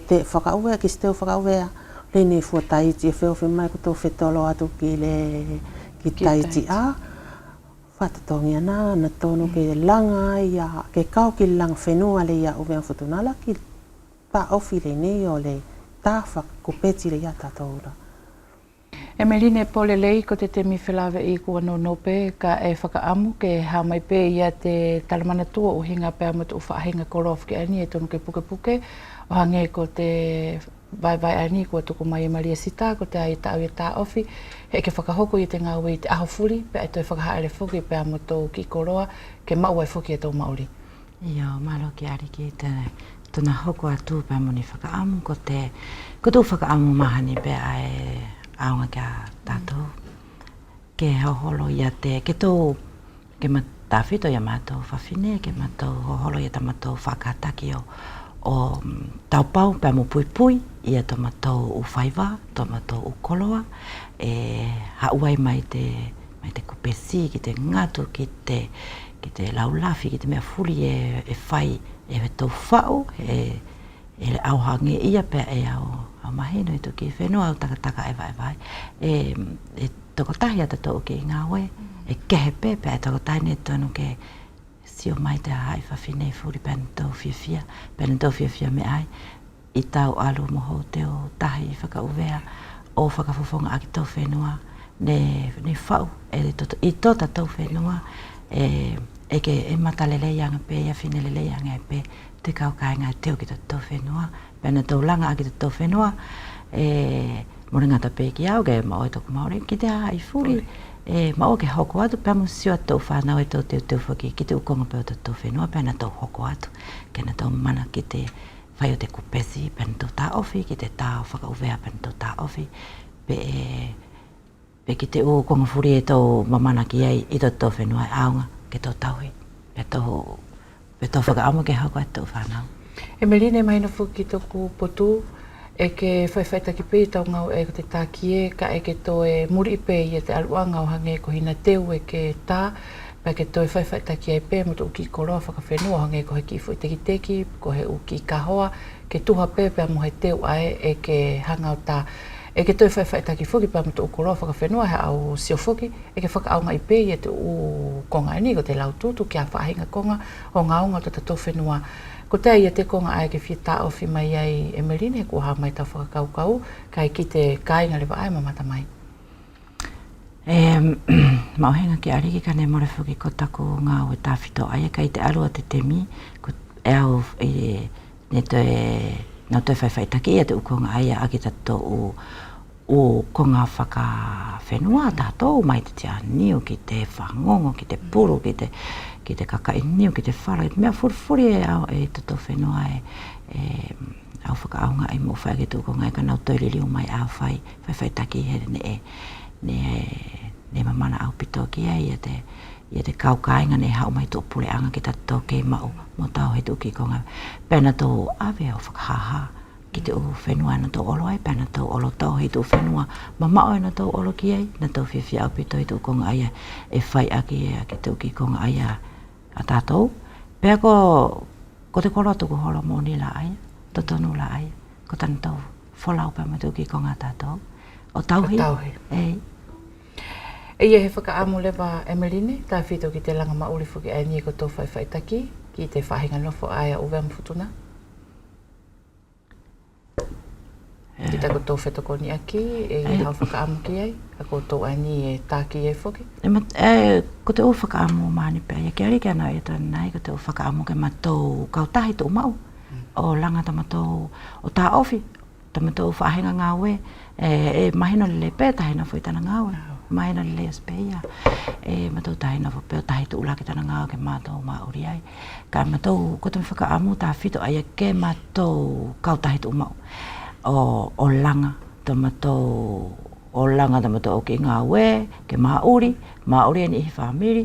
te whakaue, ki se teo whakaue, le ne fua taiti e whewhi mai kutou whetolo atu ki taiti a, whatatongi ana, na tono ke langa ia, ke kau ki langa whenua le ia uwea whutunala ki pa ofi le nei o le tāwha kupeti le ia tātoura. E meline pole lei ko te temi whelawe I kua no pe ka e whakaamu ke hao mai pe ia te talamana tua o hinga pe amatu o whaahinga korof ke ani e tonu ke puke o hange ko te vai ani kua tuku mai e Maria Sita ko te ai tau I tā ofi he ke whakahoko I te ngāui te aho furi pe e toi whakahaere whuki pe amatu ki koroa ke maua e whuki e tau mauri. Ia, malo ki ari ki te tuna hoko atu pe moni whakaamu ko tu whakaamu mahani pe ai aunga kia tātou. Ke hoholo ia te, ke tō, ke matawhito ia mātou whawhine, ke mātou hoholo ia ta mātou whakataki o taupau pe mo pui ia to mātou u whaiwa, to mātou u koloa, hauai mai te kupesi, ki te ngatu, ki te laulafi, ki te mea furi e whai e tau whao, e auhange ia pe e au mahino I tuki whenua au takataka e vai. E tokotahi ata tō ki ngā we, e kehe pe e tokotahi ne tonu ke sio mai te hai whawhine furi penatau whiawhia. Penatau whiawhia me ai. I tau alu moho te o tahi whakauwea o whakawhawhonga aki tau whenua. Ne whau, i tota tau whenua, e matalelei anga pe, ia whinelelei anga pe, te kaukainga teo ki tau whenua. Pena tau langa aki tau whenua, mora ngata pe ki au, ke mao e toku maore, ki te a i furi. Mao ke hoko atu, pēmu sio tau whanau e tau teo whaki, ki te ukonga pēo tau whenua, pēna tau hoko atu. Kena tau mana ki te whai o te kupesi, pēna tau tā ofi, ki te tā whakauwea, pēna tau tā ofi. Pe ki te ukonga furi e tau mamana ki ei, i tau whenua e aunga, ke tau tauhi. Pe tau whakaamu ke hoko atu whanau. Emeline mai na fuki toku potu e ke whaiwhaita ki pei tau ngau e ko te tākie ka e ke to e muri i pei e te aluanga o hange ko hina teu e ke tā pa ke to e whaiwhaita ki e pei mo te uki koroa whakawhenua hange ko he ki fui teki ko he uki kahoa ke tuha pei pea mo he teu ai e ke hanga o tā e ke to e whaiwhaita ki fuki pa mo te ukoroa whakawhenua he au sio fuki e ke whakaaunga i pei e te u konga ni ko te laututu ki a whahinga konga o ngaunga to te tau whenua. Ko te ia te konga ai ke whita o whi mai ai Emeline, ko ha mai tau whakakaukau, kai ki te kāinga lewa ai mamata mai. Mauhenga ki ariki ka ne more whuki ko taku ngā o e tāwhito ai, kai te arua te temi, ko e au ne te nau te whaiwhaitaki ia te ukonga ai a ki tato o konga whakawhenua tātou mai te tia niu ki te whangongo, ki te puru, ki te kakainiu, ki te whara, i te mea furifuri e au e tato whenua au whakaaunga e mo whai ki tūkonga e ka nau toililiu mai au whaiwhaitaki he ne mamana au pito ki e ia te kaukainga ne hau mai tō pule anga ki tato kei mau mo tau he tuki konga pēna tō awe au whakahaha ki te u whenua na tō olo ai pēna tō olo tau he tō whenua mamao e na tō olo ki ei na tō whiawhia au pito i tō konga aia e whai aki e ki tō ki konga aia a tātou, pēr ko te koro tuku horo mōni la ai, to tonu la ai, ko tana tau wholau pēr matu ki konga tātou, o tauhi. O tauhi. Ei. E ia he whakaamu lewa Emeline, tā whito ki te langa mauri whuki ai ni ko tō whaiwhaitaki, ki te whahinga nofo ai a uwea mwhutuna. Ki tā ko tō whetoko ni aki, e hau whakaamu ki ai, a ko tō ai ni e tāki e whuki. Ko te o whakaamu mani pēr, ia ki ari kia nau e tōna nai, ko te o whakaamu ke matou kautahi tō mau, o langa ta matou, o tā ofi, ta matou whahinga ngā ue, e mahina lele pēr, tahina fui tana ngā ue, mahina lele as pēr ia, e matou tahina fui pēr, tahi tō ula ki tana ngā ue ke matou mauri ai. Ka matou, ko te whakaamu tā whito ai ke matou kautahi tō mau, o langa, ta matou, o langa ta matou ki ngā ue, ke mauri ni ihi whamiri,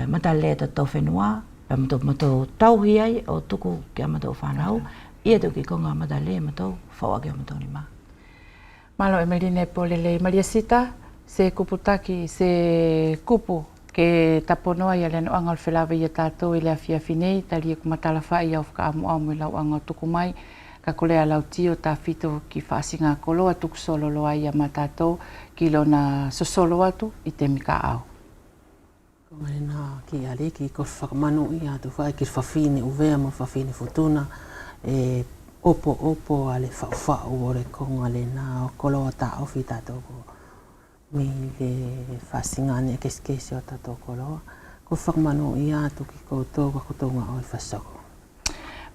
mata lea ta tau whenua, matou tauhi ai o tuku ki a matou whanau, ia tuki konga mata lea matou, whauake o matou ni maa. Malo Emeline polelei Mariasita, se kuputaki, se kupu ke taponoa ia le noanga o whelawe ia tātou i lea whiawhinei, tali e kumatala whai au whakaamu au me lau anga tuku mai, ka kolea lau tio tā whito ki whaasinga koloa tuku sololo ai a mātātou ki lona sosolo atu i te mika au. Ko mai nā ki ariki ko whakamanu i atu whai ki whawhine uwea mo whawhine futuna e opo a le whau o re konga le nā o koloa tā ofi tātou ko mi le whaasinga ne keskesi o tātou koloa ko whakamanu i atu ki koutou ka koutonga o i whasoko.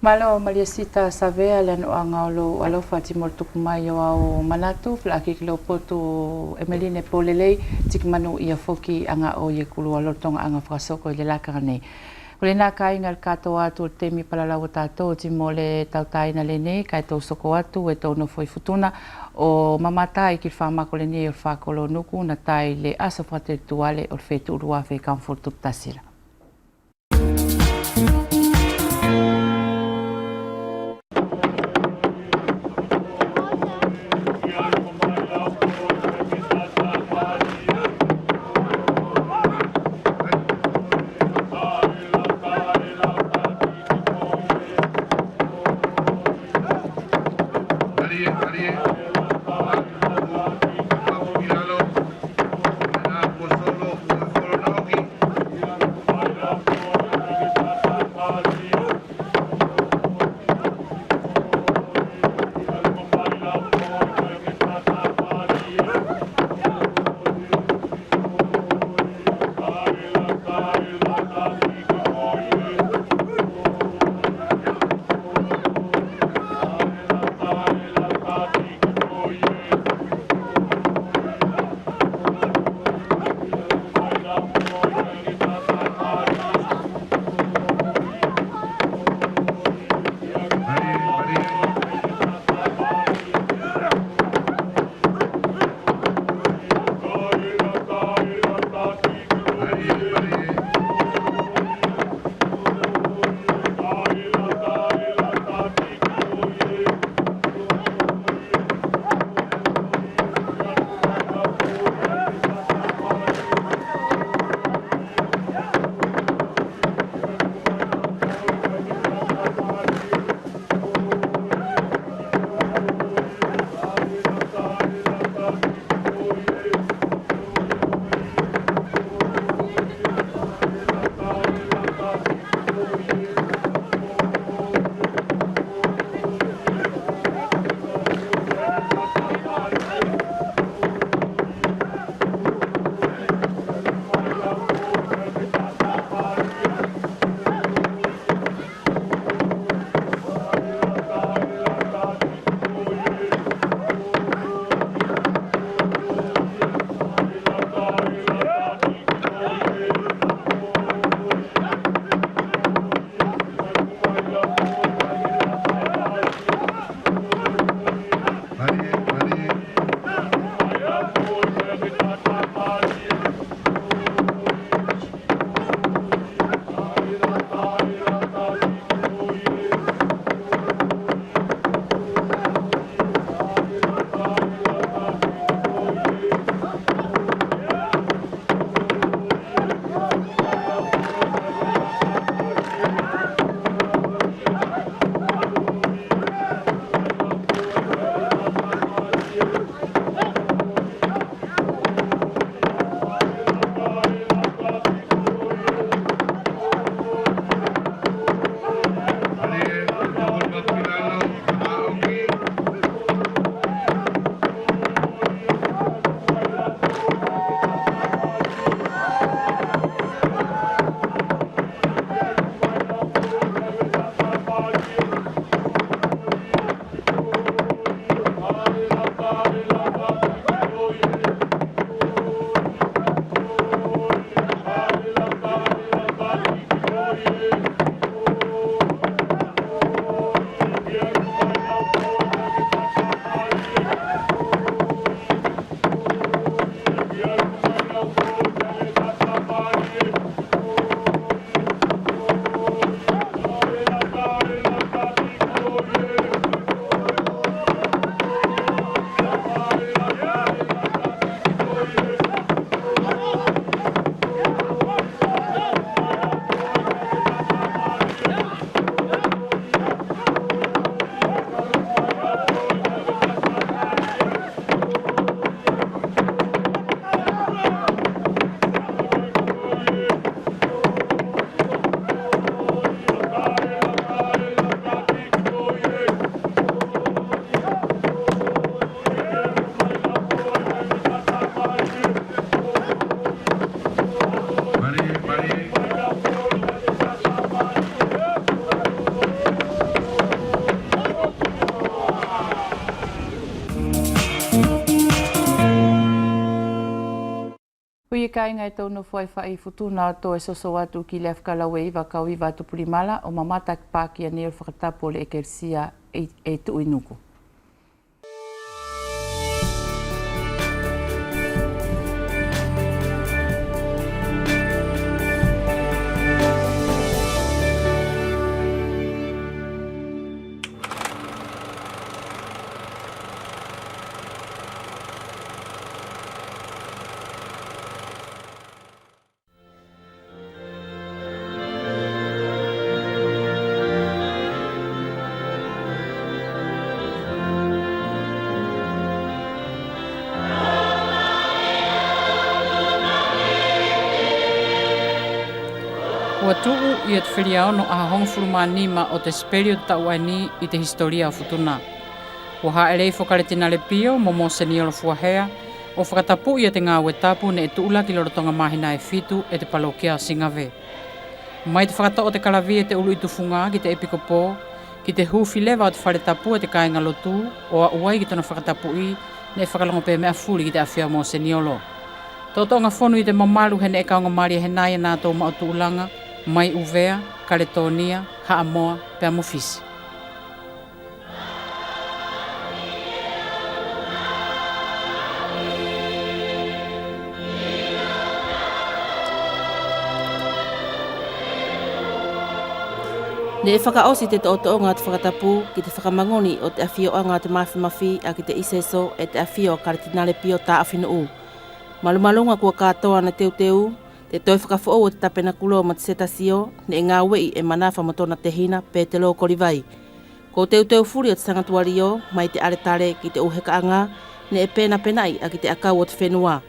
Malo Mariasita Savea le no anga alo fati mo tuku mai o au manatu fla ki lo poto Emeline polelei tik manu ia foki anga o ye kulu alo tonga anga frasoko le laka nei. Ko le na kai ngal kato atu te mi pala la tato ti mo le tautai na le nei kai to soko atu e to no foi futuna o mamata i ki fama ko le nei o fa kolo nuku na tai le aso frate tuale o fetu rua fe comfort tasila. kai ngai tonu foi fai futuna to so atu ki le afkalawe iwa ka iwa tu pulimala o mamata pa ki ani fakatapo le ekersia e tu inuku. Ua tuu i at whiriao no aha hongfurumanima o te sperio tauani i te historia o futuna. Ua haerei whakaretina le pio mo mo seniolo fuahea o whakatapu i te ngā wetapu ne e tuula ki lorotonga mahina e fitu e te palokia Singave. Mai te whakata o te kalavi e te ulu i tufunga ki te epikopo, ki te hufi lewa o te wharetapu e te kāinga lotu o a uai ki tona whakatapu i ne e whakalongo pe mea furi ki te awhia mo seniolo. Tōtonga whonu i te mamalu hene e kaunga maria he nai e nātou mao tuulanga, mai uvea, Kaletonia, Haamoa, pe amofisi. Ne e whakaosi te tō ngā te whakatapu ki te whakamangoni o te awhio o ngā te mawhi a ki te iseso e te awhio karatinale pio tā awhina u. Malumalunga kua kātoa na teu, te toi whakafo o te tapena kulo ma te setasio, ne ngā wei e manafa matona te hina pe te loo korivai. Ko teu furi o te sangatuari o, mai te aretare ki te uhekaanga, ne e pena penai a ki te akau o te whenua.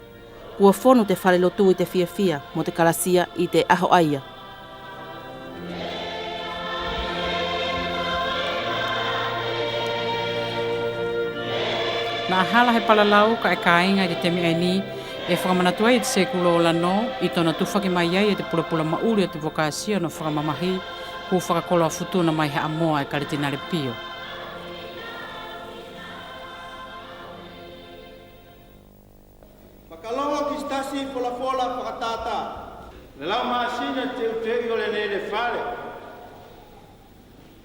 Kua whonu te whare lotu i te fia mo te karasia i te aho aia. Na hala he palalau ka e kāinga i te temi aini, e whakamanatua i te sekulo o lano, i tona tufaki mai ai e te pula mauri o te vokasia no whakamamahi, ku whakakolo a futuna mai he amoa e karitinare pio. Makalonga ki stasi fola whakatata. Le lau maasina te utei o le nei le whare.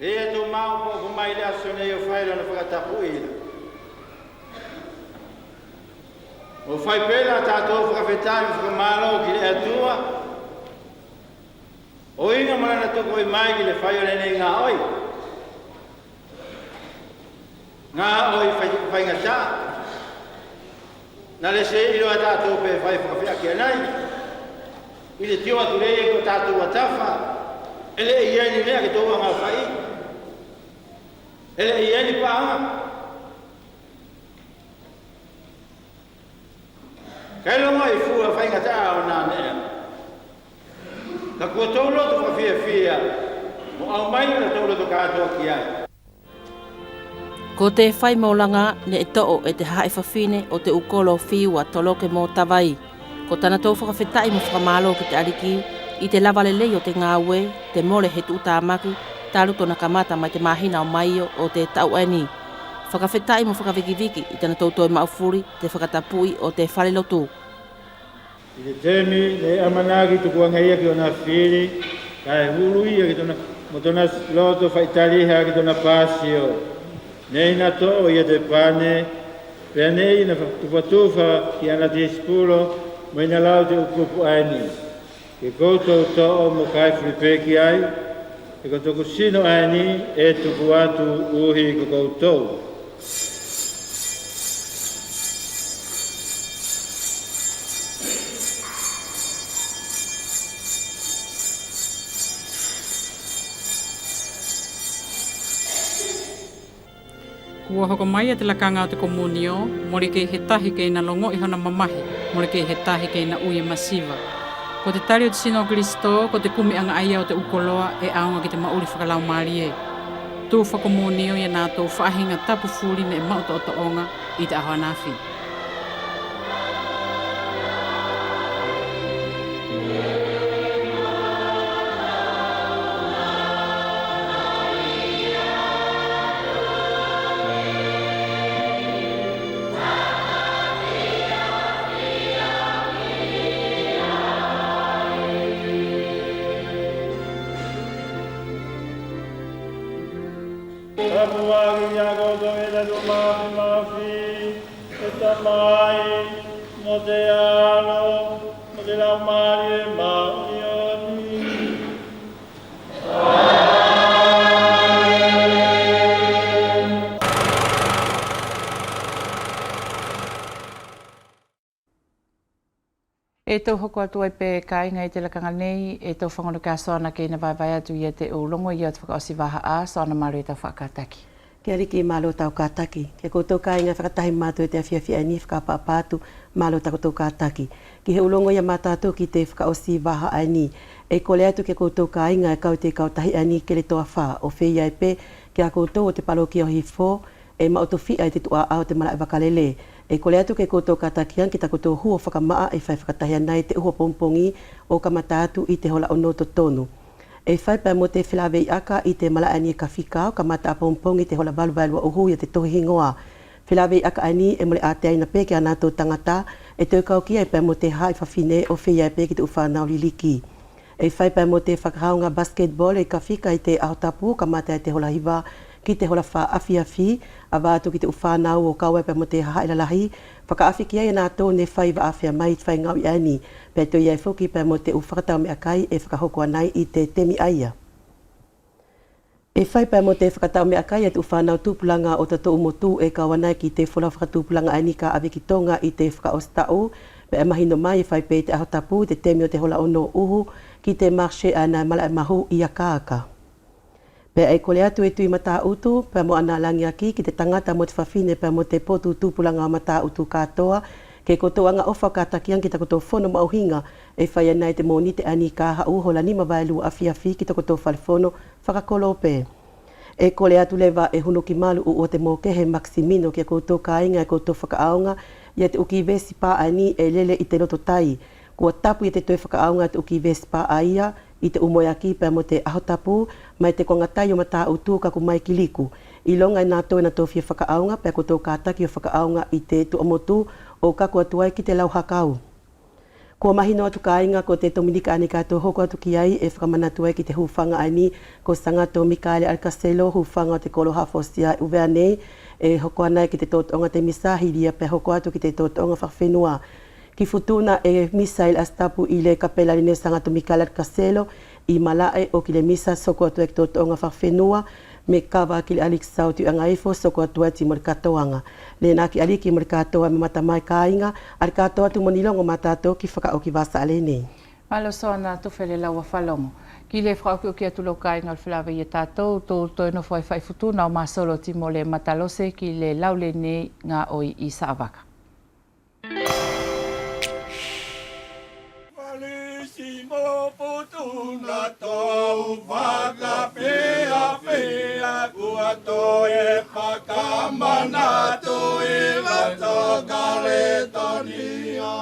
E e tō mau po kumai le aso nei o whaira na whakatapu ina. O whai pēla tātou whakawhetāi whakamālo ki le atua. O inga marana toko i mai ki le whai o nei ngā oi. Ngā oi whai ngatā. Nā le se iro a tātou pē whai whakawhea ki anai. I le tio atu rei ko tātou atafa. Ele i eni mea ki tōua ngā whai. Ele i eni pāma. Kai longa i fua whainga tā o nā nea. Ka kua tōlo tu whawhia, mo au mai na tōlo tu kātoa ki ai. Ko te whai maulanga ne e to'o e te hae whawhine o te ukolo whiua toloke mō tawai. Ko tana tō whakawhetai mo whakamālo ki te ariki, i te lava lelei o te ngāwe, te mole he tu tāmaki, tāruto na kamata mai te mahina o maio o te tau eni. Whakawhetai mo whakawikiviki i tana tauto e maufuri, te whakatapui o te whare lotu. I te temi, ne amanagi tuku angaia ki o nā whiri, kai hului a ki tona, mo tona loto whaitariha ki tona pāsio. Nei nā tō i a te pāne, pēr nei na tupatufa ki ana te ispulo, mo ina lau te ukupu aini. Ke koutou tō mo kai whipeki ai, e ko toku sino aini e tuku atu uhi ko koutou. Kua hoko mai a te lakanga o te komunio, mori kei he tahi kei na longo i hana mamahi, mori kei he tahi kei na uia masiva. Ko te tari o te sino Kristo, ko te kumi anga aia o te ukoloa e aonga ki te mauri whakalau maari e. Tū whakomunio i a nātou whaahinga tapu furi ne e mauta o te onga i te aho anafi. Tapuagi yagoto eda dumafi mafi, etamai, motealo, motela mari maunioni. E tau hoko atu ai pe kāinga i te lakanga nei, e tau whangono ka soana ke ina vai atu i te ulongo i atu whakaosi waha a, soana maru i tau whakataki. Kia riki i malo tau kātaki. Kia koutou kāinga whakatahi mātou e te awhiawhia ni whakapapātu malo tau koutou kātaki. Ki he ulongo ia mātātou ki te whakaosi waha ai ni. E kole atu kia koutou kāinga e kau te kautahi ai ni ke le toa wha. O whia e pe kia koutou o te palo ki o hifo, e maotowhia i te tua au te mala e wakalele. E kole atu ke koutou kātakian ki ta koutou huo whakamaa e whai whakatahi anai te uho pompongi o ka matatu i te hola ono tonu. E whai pai mo te whilawe i aka i te mala ani e ka whikao ka mata pompongi te hola waluwailua uhu i te tohi hingoa. Whilawe i aka ani e mole a te aina pe ki a nātou tangata e tau kau ki e pai mo te hai whawhine o whia e pe ki te uwhanau liliki. E whai pai mo te whakahaunga basketball e ka whika i te ahotapu ka mata e te hola hiva ki te hola wha awhi a wātu ki te uwhanau o kaua pe mo te hailalahi, whakaafi ki ai nātou ne whai wa awhia mai whai ngau i ani, pe tau iai whuki pe mo te uwhakatau mea kai e whakahoko anai i te temi aia. E whai pe mo te whakatau mea kai e te uwhanau tūpulanga o tato umotu e kawanai ki te whola whakatūpulanga ai ni ka awe ki tonga i te whakaostau, pe e mahino mai e whai pe te ahotapu te temi o te hola ono uhu ki te marshe ana mala e mahu i a kāka. Pe ai kole atu e tui mata utu, pe mo ana langi aki ki te tangata mo te whawhine pe mo te potu tūpulanga mata utu katoa, ke koto anga ofa kātakian ki ta koto whono mauhinga e whai anai te moni te ani ka hau hola nima vailu awhi ki ta koto whalifono whakakolo pe. E kole atu lewa e hunu ki malu o te mokehe Maximino ki a koto kāinga e koto whakaaonga ia te uki vesi pā ani e lele i te loto tai. Kua tapu i te toi whakaaonga te uki vesi pā aia, i te umoiaki pe mo te ahotapu, mai te kongatai o mata utu ka kumai ki liku. I longa i nātou e na tōwhia whakaaonga, pe koto kātaki o whakaaonga i te tuamotu o kaku atu ai ki te lau hakau. Ko mahino atu kāinga ko te Dominika ani kātou hoko atu ki ai e whakamanatu ai ki te hufanga ani ko sangato Mikaele Alcaselo, hufanga o te kolo hafosia uvea nei, e hoko anai ki te tōtonga te misahiria pe hoko atu ki te tōtonga whawhenua. Ki futuna e misail astapu i le kapela line sangato Mikaele Alcaselo i malae o ki le misa soko atu e ki tōtonga whawhenua me kawa ki le alik sauti anga ifo soko atu ati mo le katoanga. Le nā ki aliki mo le katoa me mata mai kāinga, ar katoa tu monilongo matato ki whakao ki vasa ale nei. Malo soana tufele laua whalongo. Ki le whakao ki atu lo kāinga o whilawe i tātou, tō toi no whai whai futuna o masolo ti mo le matalose ki le laule nei ngā oi i Saavaka. Mo putuna tau whaka pea pea kua toe whakamana tui lato Kaletonia.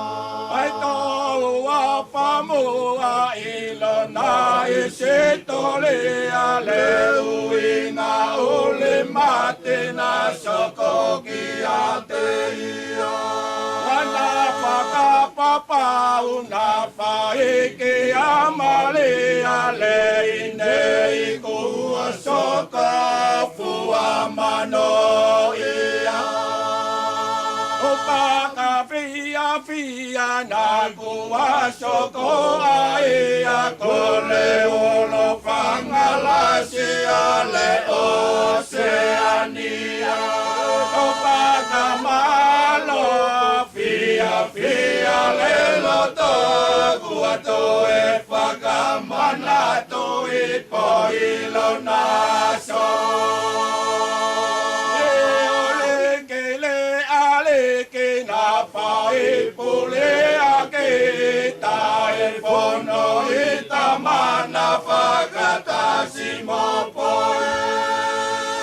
Ai tau a pamua ilona i se tolea leu i ngā ole mate na soko ki a te ia. Wana whakapapa una whaike amale ale nei kua soka fua mano ia. O paka fia na kua soko aia kole olo whangalasi ale Oceania. O paka malo fia lelo to kua to e whakamana to i poilo naso. E ole ke le ale ke na whai pule a ke ta e pono i tamana whakatasi mo poe.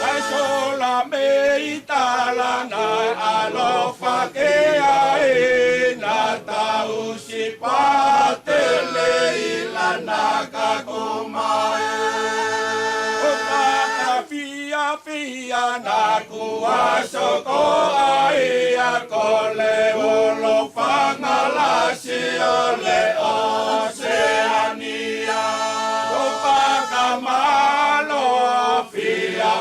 Ai sola me i talana alofa ke ai na tau si patele i lana kakumae. O paka fia na kua soko ai a kole olo whangalasi o le Oceania. O paka malo fia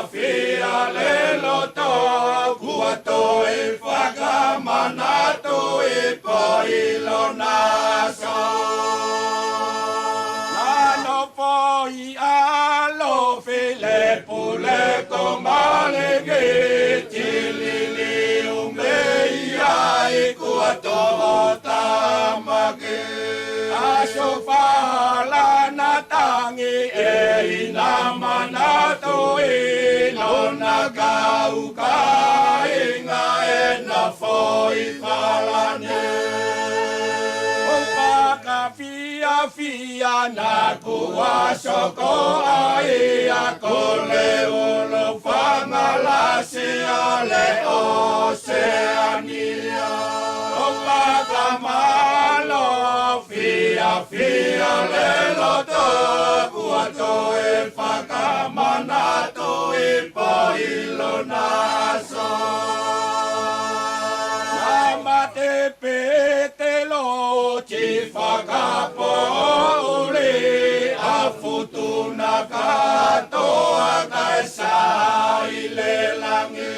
ake aso fala na tangi e ina manato e lona kau ka inga e na foi falane o paka fia na kuaso ko ai a kole olo fangala se ale oceania o paka malo fia le loto kuato e whakamanato e pailo naso Namate pete lo chi whakapole a futuna katoa kaisa i le langi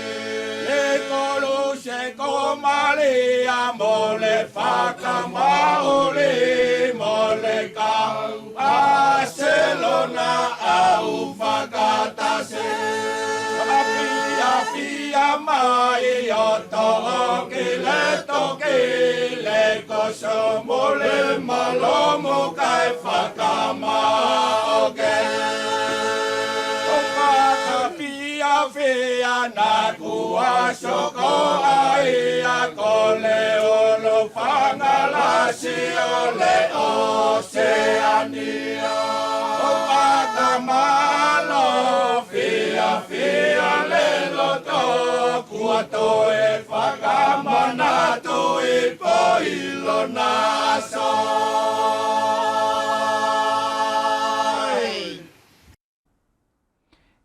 le kolo se komale a mole whakamaole mole kau Barcelona au whakatase Fia mai o toke le koso mole malomo kai whakama oke O paka fia na kuaso ko ai a kole olo whangalasi o le oceania O paka malo fia le loto kuato e whakamanato e pailo naso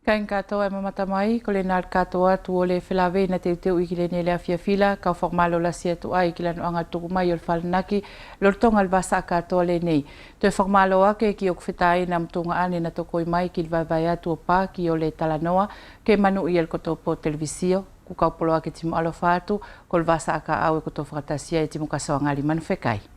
Kain katoa e mamata mai, ko le nal katoa tu o le whilawe na te uteu i ki le nele a whiawhila, kau whakmalo la sia tu ai ki lanu anga tuku mai o le whalanaki, lortonga le basa katoa le nei. Te whakmalo ake ki o kwhitai na mtunga ane na tokoi mai ki le vai atu o pā ki o le talanoa, ke manu i el koto po televisio, ku kaupolo ake timu alo whātu, ko le basa aka au e koto whakatasia e timu kasoa ngali manu whekai.